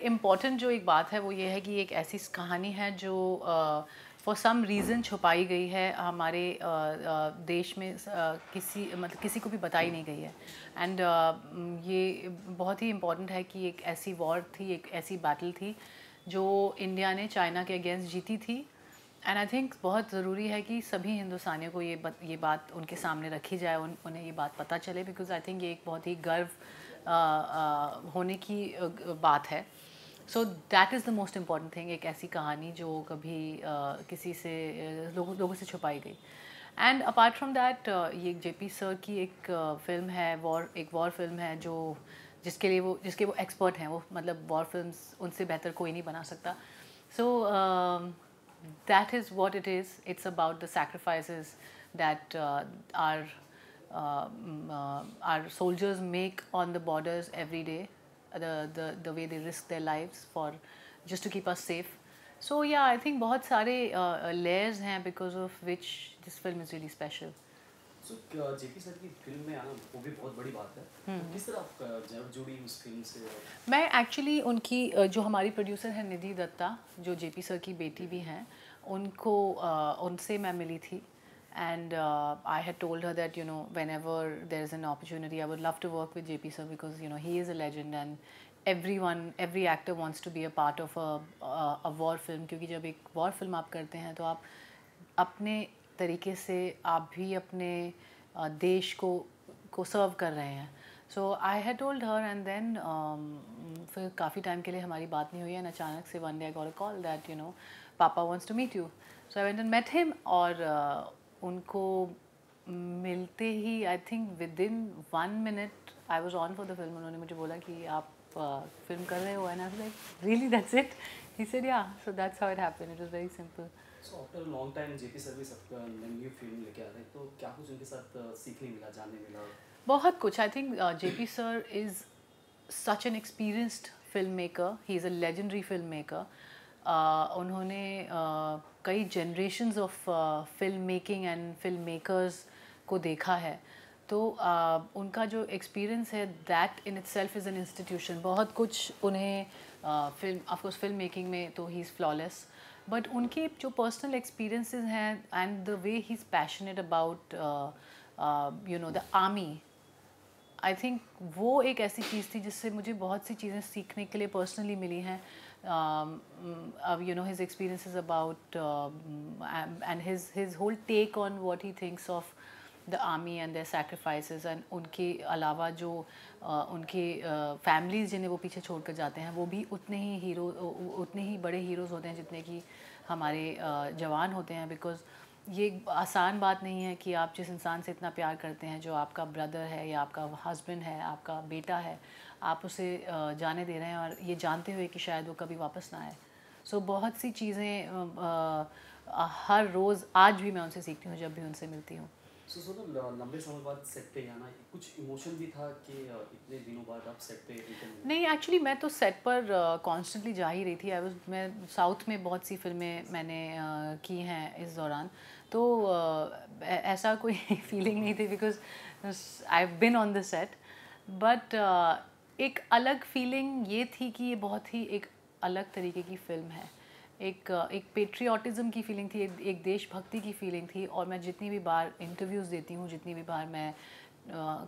Important जो एक बात है वो ये है कि एक ऐसी कहानी है जो फॉर सम रीज़न छुपाई गई है हमारे देश में, किसी को भी बताई नहीं गई है। एंड ये बहुत ही इम्पॉर्टेंट है कि एक ऐसी वॉर थी, एक ऐसी बैटल थी जो इंडिया ने चाइना के अगेंस्ट जीती थी। एंड आई थिंक बहुत ज़रूरी है कि सभी हिंदुस्तानियों को ये बात उनके सामने रखी जाए, उन्हें ये बात पता चले, बिकॉज आई थिंक ये एक बहुत ही गर्व होने की बात है। So that is the most important thing, एक ऐसी कहानी जो कभी किसी से लोगों से छुपाई गई। एंड अपार्ट फ्रॉम दैट ये जेपी सर की एक फिल्म है, एक वॉर फिल्म है जो जिसके वो एक्सपर्ट हैं, वो मतलब वॉर फिल्म्स उनसे बेहतर कोई नहीं बना सकता। सो that is what it is. It's about the sacrifices that our soldiers make on the borders every day, the way they risk their lives for just to keep us safe. So yeah, I think बहुत सारे layers हैं because of which this film is really special. So JP sir की film में आना वो भी बहुत बड़ी बात है। तो किस तरह आप जुड़ी उस फिल्म से? मैं एक्चुअली उनकी जो हमारी प्रोड्यूसर है निधि दत्ता, जो जेपी सर की बेटी भी हैं, उनसे मैं मिली थी। And I had told her that, whenever there is an opportunity, I would love to work with JP sir because, he is a legend and every actor wants to be a part of a war film. क्योंकि जब एक war film आप करते हैं तो आप अपने तरीके से आप भी अपने देश को सर्व कर रहे हैं. So I had told her and then फिर काफ़ी टाइम के लिए हमारी बात नहीं हुई एंड अचानक से one day I got a call that papa wants to meet you. So I went and met him और उनको मिलते ही I think within 1 minute I was on for the film. उन्होंने मुझे बोला कि आप फिल्म कर रहे हो and I was like really that's it. He said yeah. So that's how it happened. It was very simple. So after a long time JP sir भी सबका न्यू फिल्म लेके आ रहे हैं, तो क्या कुछ उनके साथ सीखने मिला, जानने मिला? बहुत कुछ. I think JP sir is such an experienced film maker. He is a legendary film maker. उन्होंने कई generations of film making and film makers को देखा है. तो उनका जो एक्सपीरियंस है that in itself is an institution. बहुत कुछ उन्हें फिल्म ऑफकोर्स फिल्म मेकिंग में तो ही इज़ फ्लॉलेस, बट उनके जो पर्सनल एक्सपीरियंसेस हैं and the way he is passionate about the army. I think वो एक ऐसी चीज़ थी जिससे मुझे बहुत सी चीज़ें सीखने के लिए पर्सनली मिली हैं. अब his experiences about and his whole take on what he thinks of the army and their sacrifices, and उनके अलावा जो उनके families जिन्हें वो पीछे छोड़ कर जाते हैं वो भी उतने ही बड़े हीरोज़ होते हैं जितने कि हमारे जवान होते हैं. बिकॉज़ ये आसान बात नहीं है कि आप जिस इंसान से इतना प्यार करते हैं, जो आपका ब्रदर है या आपका हस्बैंड है, आपका बेटा है, आप उसे जाने दे रहे हैं और ये जानते हुए कि शायद वो कभी वापस ना आए. सो बहुत सी चीज़ें हर रोज़ आज भी मैं उनसे सीखती हूँ जब भी उनसे मिलती हूँ. सो लंबे समय बाद सेट पे आना, कुछ इमोशन भी था कि इतने दिनों बाद आप सेट पे? नहीं, एक्चुअली मैं तो सेट पर कॉन्स्टेंटली जा ही रही थी. मैं साउथ में बहुत सी फिल्में मैंने की हैं इस दौरान, तो ऐसा कोई फीलिंग नहीं थी because I have been on the set. But एक अलग फीलिंग ये थी कि ये बहुत ही एक अलग तरीके की फ़िल्म है. एक पेट्रियाटिज़म की फीलिंग थी, एक देशभक्ति की फीलिंग थी. और मैं जितनी भी बार इंटरव्यूज़ देती हूँ, जितनी भी बार मैं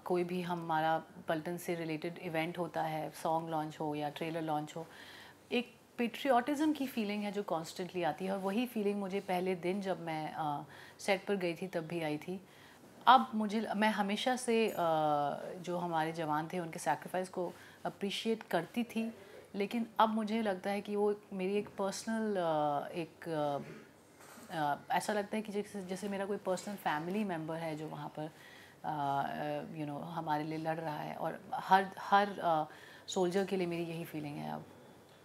कोई भी हमारा पलटन से रिलेटेड इवेंट होता है, सॉन्ग लॉन्च हो या ट्रेलर लॉन्च हो, एक पेट्रियाटिज़म की फीलिंग है जो कॉन्स्टेंटली आती है. और वही फीलिंग मुझे पहले दिन जब मैं सेट पर गई थी तब भी आई थी. अब मैं हमेशा से जो हमारे जवान थे उनके सैक्रिफाइस को अप्रिशिएट करती थी, लेकिन अब मुझे लगता है कि वो मेरी एक पर्सनल ऐसा लगता है कि जैसे मेरा कोई पर्सनल फैमिली मेम्बर है जो वहाँ पर हमारे लिए लड़ रहा है. और हर सोल्जर के लिए मेरी यही फीलिंग है अब.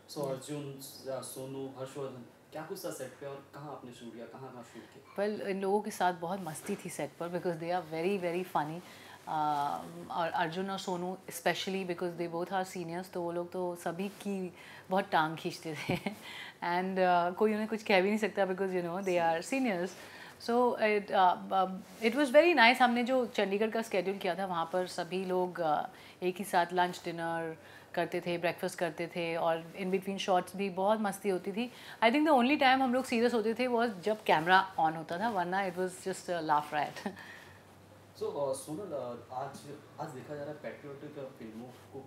सो अर्जुन, सोनू, हर्षवर्धन, क्या कुछ था सेट पे और कहाँ आपने शूट किया, कहाँ शूट किया? वेल, इन लोगों के साथ बहुत मस्ती थी सेट पर because they are very very funny. और अर्जुन और Sonu specially because they both are seniors, तो वो लोग तो सभी की बहुत टांग खींचते थे. एंड कोई उन्हें कुछ कह भी नहीं सकता because they our seniors. So it was very nice. हमने जो चंडीगढ़ का स्केड्यूल किया था वहाँ पर सभी लोग एक ही साथ लंच डिनर करते थे, ब्रेकफास्ट करते थे, और इन बिटवीन शॉट्स भी बहुत मस्ती होती थी. I think the only time हम लोग सीरियस होते थे वो जब कैमरा ऑन होता था, वरना it was just laugh right. So Sonal, आज आज देखा जा रहा है पैट्रियोटिक फिल्मों को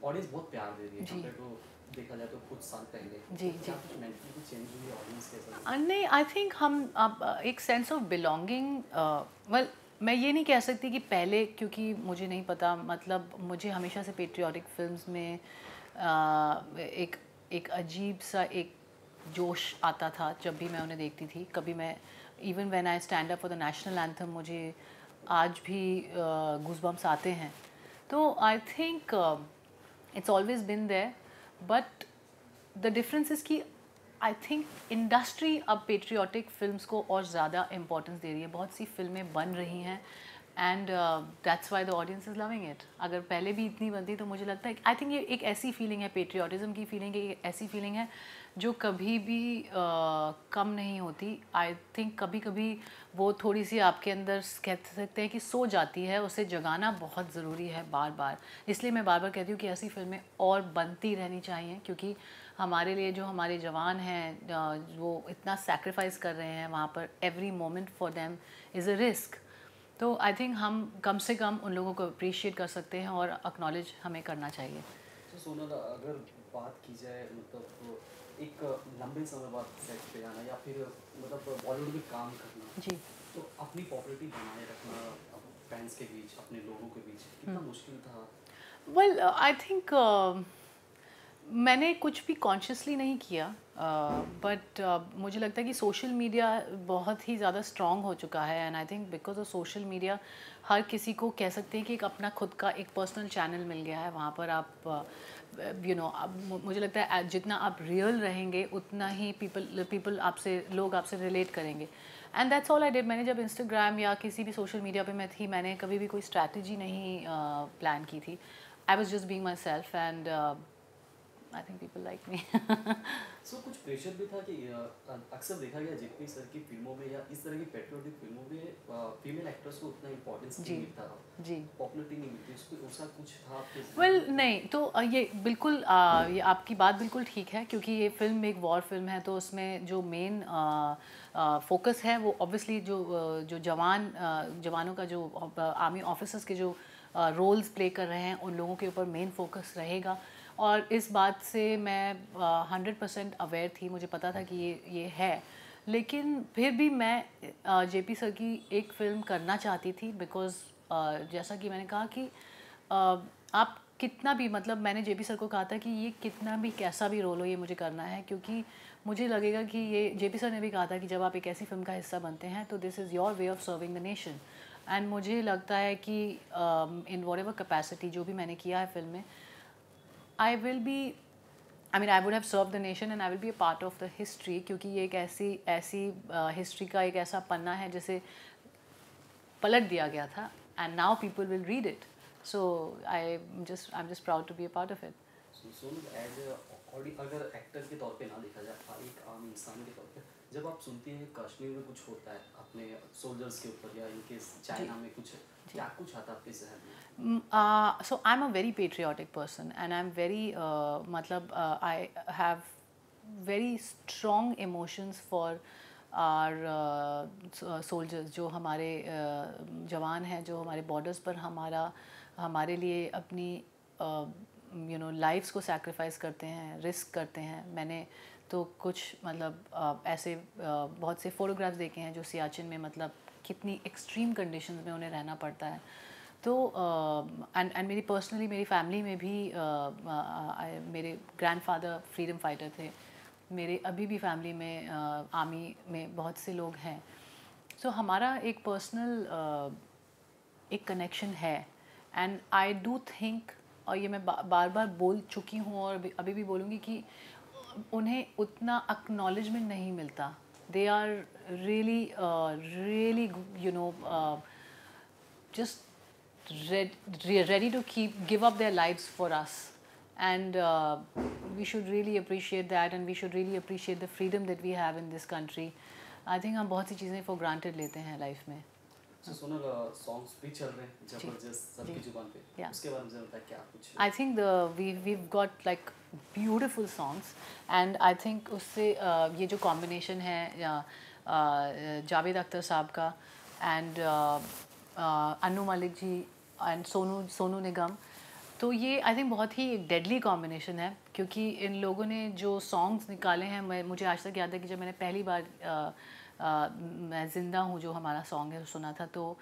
ऑडियंस बहुत प्यार दे रही है जी. कंपेयर टू देखा जाए तो कुछ साल पहले. जी तो जी. क्या कुछ मेंटली चेंज हुई है ऑडियंस के साथ? नहीं, आई थिंक हम अब एक सेंस ऑफ बिलोंगिंग, वेल मैं ये नहीं कह सकती कि पहले, क्योंकि मुझे नहीं पता, मतलब मुझे हमेशा से पेट्रियाटिक फिल्म्स में एक एक अजीब सा एक जोश आता था जब भी मैं उन्हें देखती थी. कभी मैं even when I stand up for the national anthem मुझे आज भी गूज़बम्प्स आते हैं. तो I think it's always been there, but the difference is कि आई थिंक इंडस्ट्री अब पेट्रियाटिक फिल्म्स को और ज़्यादा इम्पोर्टेंस दे रही है. बहुत सी फिल्में बन रही हैं and that's why the audience is loving it. अगर पहले भी इतनी बनती तो मुझे लगता है, आई थिंक ये एक ऐसी फीलिंग है, पेट्रियाटिज़म की फीलिंग, एक ऐसी फीलिंग है जो कभी भी कम नहीं होती. आई थिंक कभी कभी वो थोड़ी सी आपके अंदर कह सकते हैं कि सो जाती है, उसे जगाना बहुत ज़रूरी है बार बार. इसलिए मैं बार बार कहती हूँ कि ऐसी फिल्में और बनती रहनी चाहिए, क्योंकि हमारे लिए जो हमारे जवान हैं वो इतना सेक्रीफाइस कर रहे हैं वहाँ पर, every moment for them is a risk. तो आई थिंक हम कम से कम उन लोगों को अप्रिशिएट कर सकते हैं और एक्नॉलेज हमें करना चाहिए. तो सोनल, अगर बात की जाए मतलब एक लंबे समय बाद सेट पे जाना या फिर मतलब बॉलीवुड में काम करना, जी. तो अपनी पॉपुलैरिटी बनाए रखना फैंस के बीच, अपने लोगों के बीच कितना मुश्किल था? वेल आई थिंक मैंने कुछ भी कॉन्शियसली नहीं किया, बट मुझे लगता है कि सोशल मीडिया बहुत ही ज़्यादा स्ट्रॉन्ग हो चुका है. And I think because of social media हर किसी को कह सकते हैं कि एक अपना खुद का एक पर्सनल चैनल मिल गया है. वहाँ पर आप अब मुझे लगता है जितना आप रियल रहेंगे उतना ही पीपल आपसे, लोग आपसे रिलेट करेंगे. And that's all I did. मैंने जब इंस्टाग्राम या किसी भी सोशल मीडिया पे मैं थी, मैंने कभी भी कोई स्ट्रैटेजी नहीं प्लान की थी. I was just being myself and I think people like me. So कुछ प्रेशर भी था कि अक्सर देखा गया जेपी सर की फिल्मों में या इस तरह की पेट्रियोटिक फिल्मों में फीमेल एक्टर्स को उतना इम्पोर्टेंस नहीं मिलता था, जी. पॉपुलैरिटी नहीं मिलती, उसको उसका कुछ था आपके? वेल नहीं, तो ये बिल्कुल ये आपकी बात बिल्कुल ठीक है, क्योंकि ये फिल्म एक वॉर फिल्म है, तो उसमें जो मेन फोकस है वो ऑब्वियसली जो जवानों का, जो आर्मी ऑफिसर्स के जो रोल्स प्ले कर रहे हैं, उन लोगों के ऊपर मेन फोकस रहेगा. और इस बात से मैं 100% अवेयर थी, मुझे पता था कि ये है. लेकिन फिर भी मैं जेपी सर की एक फ़िल्म करना चाहती थी, बिकॉज़ जैसा कि मैंने कहा कि आप कितना भी, मतलब मैंने जेपी सर को कहा था कि ये कितना भी कैसा भी रोल हो, ये मुझे करना है, क्योंकि मुझे लगेगा कि ये, जेपी सर ने भी कहा था कि जब आप एक ऐसी फिल्म का हिस्सा बनते हैं तो this is your way of serving the nation. And मुझे लगता है कि इन वॉट एवर कैपेसिटी जो भी मैंने किया है फिल्म में, I will be, I mean I would have served the nation and I will be a part of the history, क्योंकि ये एक ऐसी हिस्ट्री का एक ऐसा पन्ना है जिसे पलट दिया गया था, and now people will read it. So I'm just proud to be a part of it. So as अगर एक्टर के तौर पे ना देखा जाए, एक आम इंसान के तौर पे जब आप सुनती हैं कश्मीर में कुछ होता है अपने सोल्जर्स के ऊपर या इनके चाइना में कुछ, क्या कुछ आता है आपके जहन में? So I'm a very patriotic person and I'm very मतलब I have very strong emotions for our soldiers, जो हमारे जवान हैं, जो हमारे बॉर्डर्स पर हमारे लिए अपनी लाइफ्स को सैक्रिफाइस करते हैं, रिस्क करते हैं. मैंने तो कुछ मतलब ऐसे बहुत से फ़ोटोग्राफ्स देखे हैं जो सियाचिन में, मतलब कितनी एक्सट्रीम कंडीशंस में उन्हें रहना पड़ता है. तो एंड मेरी पर्सनली, मेरी फैमिली में भी मेरे ग्रैंडफादर फ्रीडम फाइटर थे. मेरे अभी भी फैमिली में आर्मी में बहुत से लोग हैं. सो हमारा एक पर्सनल एक कनेक्शन है. एंड आई डू थिंक, और ये मैं बार बार बोल चुकी हूँ और अभी भी बोलूँगी, कि उन्हें उतना एक्नॉलेजमेंट नहीं मिलता. They are really just ready to give up their lives for us, and we should really appreciate that, and we should really appreciate the freedom that we have in this country. I think हम बहुत सी चीज़ें for granted लेते हैं life में। तो Sonal, songs भी चल रहे हैं जबरदस्त सबकी जुबान पे, Yeah. उसके बारे में ज़रा बताइए क्या कुछ। I think we've got like beautiful songs and I think उससे ये जो combination है जावेद अख्तर साहब का and अनु मलिक जी and सोनू निगम, तो ये आई थिंक बहुत ही एक डेडली कॉम्बिनेशन है, क्योंकि इन लोगों ने जो सॉन्ग्स निकाले हैं, मुझे आज तक याद है कि जब मैंने पहली बार मैं ज़िंदा हूँ जो हमारा सॉन्ग है सुना था, तो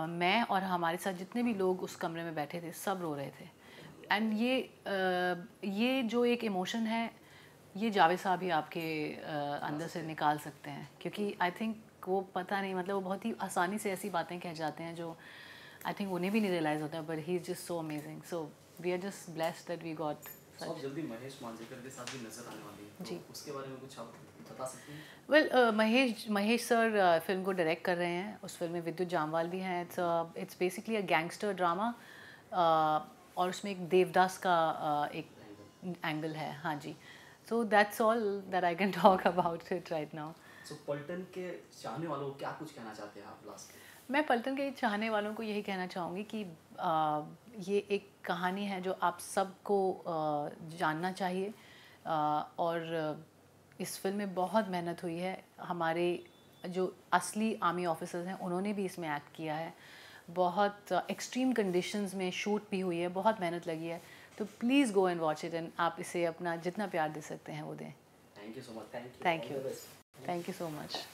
मैं और हमारे साथ जितने भी लोग उस कमरे में बैठे थे सब रो रहे थे। एंड ये जो एक इमोशन है, ये जावेद साहब ही आपके अंदर से निकाल सकते हैं, क्योंकि आई थिंक वो पता नहीं, मतलब वो बहुत ही आसानी से ऐसी बातें कह जाते हैं जो आई थिंक उन्हें भी नहीं रियलाइज़ होता है, but he is just so amazing. So we are just blessed that we got. बहुत जल्दी महेश मांजरेकर के साथ भी नजर आने वाली है, जी, तो उसके बारे में कुछ आप बता सकते हैं? वेल महेश सर फिल्म को डायरेक्ट कर रहे हैं। उस फिल्म में विद्युत जामवाल भी हैं। It's basically a gangster drama और उसमें एक देवदास का एक एंगल है। हाँ जी, so that's all that I can talk about it right now. So Paltan के चाहने वालों को क्या कुछ कहना चाहते हैं आप लास्ट में? मैं पलटन के चाहने वालों को यही कहना चाहूँगी कि ये एक कहानी है जो आप सबको जानना चाहिए, और इस फिल्म में बहुत मेहनत हुई है। हमारे जो असली आर्मी ऑफिसर्स हैं उन्होंने भी इसमें एक्ट किया है, बहुत एक्सट्रीम कंडीशंस में शूट भी हुई है, बहुत मेहनत लगी है। तो please go and watch it and आप इसे अपना जितना प्यार दे सकते हैं वो दें। Thank you so much. Thank you so much.